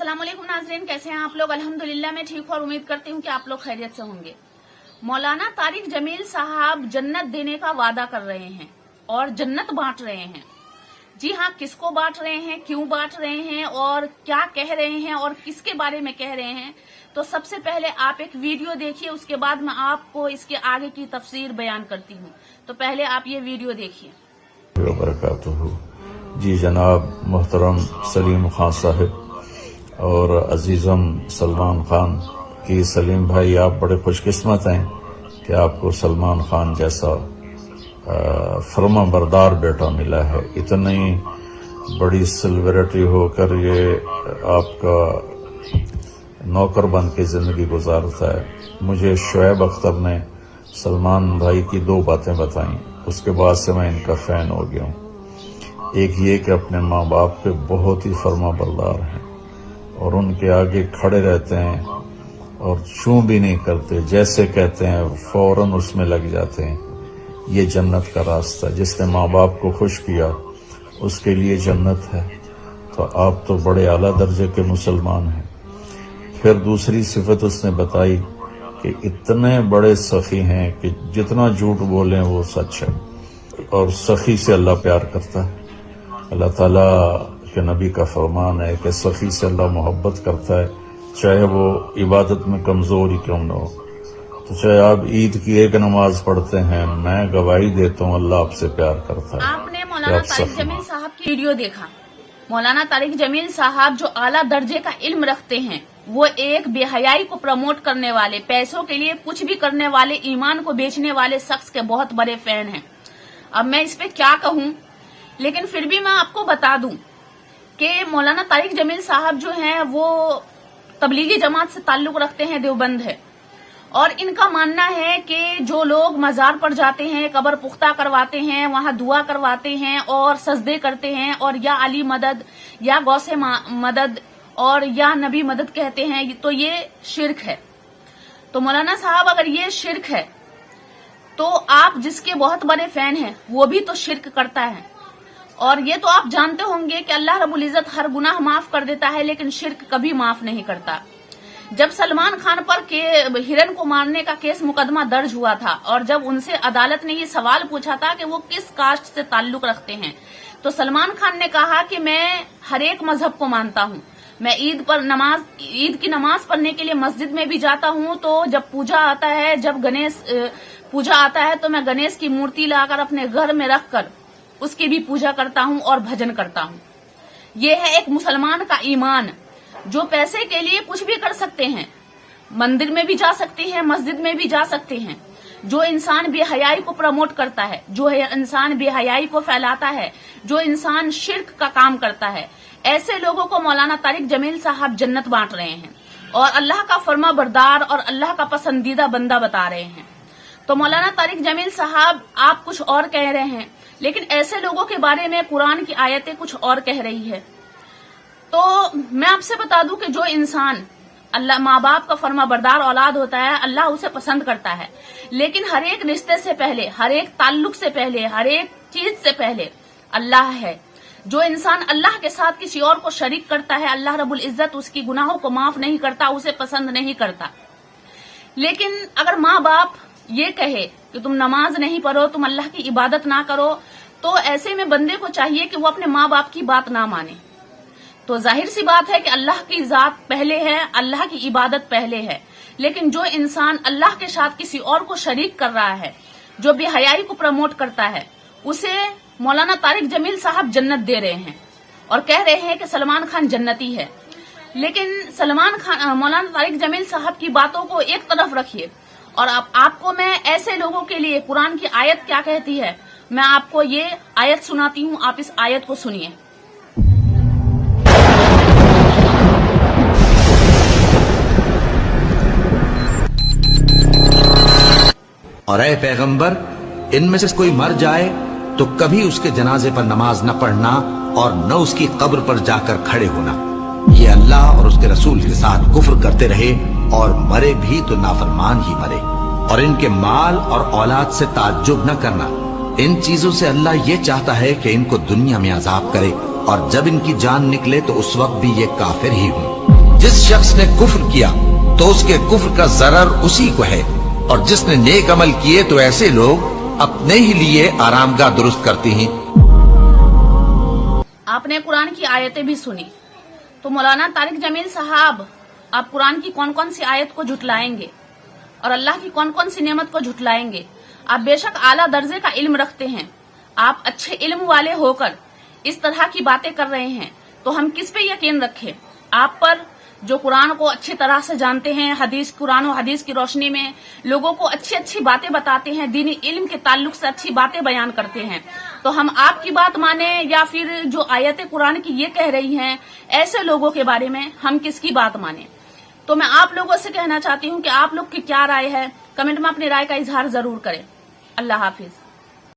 अस्सलाम वालेकुम नाज़रीन, कैसे हैं आप लोग। अल्हम्दुलिल्लाह मैं ठीक हूँ और उम्मीद करती हूँ कि आप लोग खैरियत से होंगे। मौलाना तारिक जमील साहब जन्नत देने का वादा कर रहे हैं और जन्नत बांट रहे हैं। जी हाँ, किसको बांट रहे हैं, क्यों बांट रहे हैं और क्या कह रहे हैं और किसके बारे में कह रहे हैं, तो सबसे पहले आप एक वीडियो देखिए, उसके बाद मैं आपको इसके आगे की तफसीर बयान करती हूँ। तो पहले आप ये वीडियो देखिए। जी जनाब मोहतरम सलीम खान साहब और अजीज़म सलमान खान की, सलीम भाई आप बड़े खुशकिस्मत हैं कि आपको सलमान खान जैसा फर्मा बरदार बेटा मिला है। इतनी बड़ी सेलिब्रिटी होकर ये आपका नौकर बन के जिंदगी गुजारता है। मुझे शुएब अख्तर ने सलमान भाई की दो बातें बताई, उसके बाद से मैं इनका फैन हो गया हूँ। एक ये कि अपने माँ बाप पे बहुत ही फर्मा बरदार हैं और उनके आगे खड़े रहते हैं और छू भी नहीं करते, जैसे कहते हैं फौरन उसमें लग जाते हैं। ये जन्नत का रास्ता, जिसने माँ बाप को खुश किया उसके लिए जन्नत है। तो आप तो बड़े आला दर्जे के मुसलमान हैं। फिर दूसरी सिफत उसने बताई कि इतने बड़े सखी हैं कि जितना झूठ बोलें वो सच है, और सखी से अल्लाह प्यार करता है। अल्लाह ताला के नबी का फरमान है कि सखी से अल्लाह मोहब्बत करता है, चाहे वो इबादत में कमजोर ही क्यों न हो। तो चाहे आप ईद की एक नमाज पढ़ते हैं, मैं गवाही देता हूँ अल्लाह आपसे प्यार करता है। आपने मौलाना तारिक जमील साहब की वीडियो देखा। मौलाना तारिक जमील साहब जो आला दर्जे का इल्म रखते हैं, वो एक बेहयाई को प्रमोट करने वाले, पैसों के लिए कुछ भी करने वाले, ईमान को बेचने वाले शख्स के बहुत बड़े फैन हैं। अब मैं इस पे क्या कहूँ, लेकिन फिर भी मैं आपको बता दूं कि मौलाना तारिक जमील साहब जो हैं वो तबलीगी जमात से ताल्लुक रखते हैं, देवबंद है। और इनका मानना है कि जो लोग मजार पर जाते हैं, कब्र पुख्ता करवाते हैं, वहां दुआ करवाते हैं और सजदे करते हैं और या अली मदद या गौसे मदद और या नबी मदद कहते हैं, तो ये शिर्क है। तो मौलाना साहब अगर ये शिर्क है तो आप जिसके बहुत बड़े फैन हैं वो भी तो शिर्क करता है। और ये तो आप जानते होंगे कि अल्लाह रब्बुल इज्जत हर गुनाह माफ कर देता है, लेकिन शिर्क कभी माफ नहीं करता। जब सलमान खान पर हिरन को मारने का केस मुकदमा दर्ज हुआ था और जब उनसे अदालत ने ये सवाल पूछा था कि वो किस कास्ट से ताल्लुक रखते हैं, तो सलमान खान ने कहा कि मैं हर एक मजहब को मानता हूँ। मैं ईद की नमाज पढ़ने के लिए मस्जिद में भी जाता हूँ। तो जब पूजा आता है, जब गणेश पूजा आता है, तो मैं गणेश की मूर्ति लाकर अपने घर में रखकर उसकी भी पूजा करता हूँ और भजन करता हूँ। ये है एक मुसलमान का ईमान, जो पैसे के लिए कुछ भी कर सकते हैं, मंदिर में भी जा सकते हैं, मस्जिद में भी जा सकते हैं। जो इंसान बेहयाई को प्रमोट करता है, जो इंसान बेहयाई को फैलाता है, जो इंसान शिर्क का काम करता है, ऐसे लोगों को मौलाना तारिक जमील साहब जन्नत बांट रहे हैं और अल्लाह का फर्मा बरदार और अल्लाह का पसंदीदा बंदा बता रहे हैं। तो मौलाना तारिक जमील साहब आप कुछ और कह रहे हैं, लेकिन ऐसे लोगों के बारे में कुरान की आयतें कुछ और कह रही है। तो मैं आपसे बता दूं कि जो इंसान अल्लाह माँ बाप का फर्मा बरदार औलाद होता है, अल्लाह उसे पसंद करता है, लेकिन हर एक रिश्ते से पहले, हर एक ताल्लुक से पहले, हर एक चीज से पहले अल्लाह है। जो इंसान अल्लाह के साथ किसी और को शरीक करता है, अल्लाह रब्बुल इज्जत उसकी गुनाहों को माफ नहीं करता, उसे पसंद नहीं करता। लेकिन अगर माँ बाप ये कहे कि तुम नमाज नहीं पढ़ो, तुम अल्लाह की इबादत ना करो, तो ऐसे में बंदे को चाहिए कि वो अपने माँ बाप की बात ना माने। तो जाहिर सी बात है कि अल्लाह की जात पहले है, अल्लाह की इबादत पहले है। लेकिन जो इंसान अल्लाह के साथ किसी और को शरीक कर रहा है, जो बेहयाई को प्रमोट करता है, उसे मौलाना तारिक जमील साहब जन्नत दे रहे हैं और कह रहे हैं कि सलमान खान जन्नती है। लेकिन मौलाना तारिक जमील साहब की बातों को एक तरफ रखिए और आपको मैं ऐसे लोगों के लिए कुरान की आयत क्या कहती है, मैं आपको ये आयत सुनाती हूँ, आप इस आयत को सुनिए। और ऐ पैगंबर, इनमें से कोई मर जाए तो कभी उसके जनाजे पर नमाज न पढ़ना और न उसकी कब्र पर जाकर खड़े होना। ये अल्लाह और उसके रसूल के साथ कुफ्र करते रहे और मरे भी तो नाफरमान ही मरे। और इनके माल और औलाद से ताज्जुब न करना, इन चीजों से अल्लाह ये चाहता है कि इनको दुनिया में अजाब करे और जब इनकी जान निकले तो उस वक्त भी ये काफिर ही हों। जिस शख्स ने कुफ्र किया तो उसके कुफ्र का जरर उसी को है, और जिसने नेक अमल किए तो ऐसे लोग अपने ही लिए आरामगाह दुरुस्त करते हैं। आपने कुरान की आयतें भी सुनी, तो मौलाना तारिक जमील साहब, आप कुरान की कौन कौन सी आयत को झुटलाएंगे और अल्लाह की कौन कौन सी नेमत को झुटलाएंगे? आप बेशक आला दर्जे का इल्म रखते हैं, आप अच्छे इल्म वाले होकर इस तरह की बातें कर रहे हैं, तो हम किस पे यकीन रखें? आप पर जो कुरान को अच्छी तरह से जानते हैं, हदीस, कुरान और हदीस की रोशनी में लोगों को अच्छी अच्छी बातें बताते हैं, दीनी इल्म के ताल्लुक से अच्छी बातें बयान करते हैं, तो हम आपकी बात माने या फिर जो आयतें कुरान की ये कह रही हैं, ऐसे लोगों के बारे में हम किसकी बात माने? तो मैं आप लोगों से कहना चाहती हूँ कि आप लोग की क्या राय है, कमेंट में अपनी राय का इजहार जरूर करें। अल्लाह हाफिज।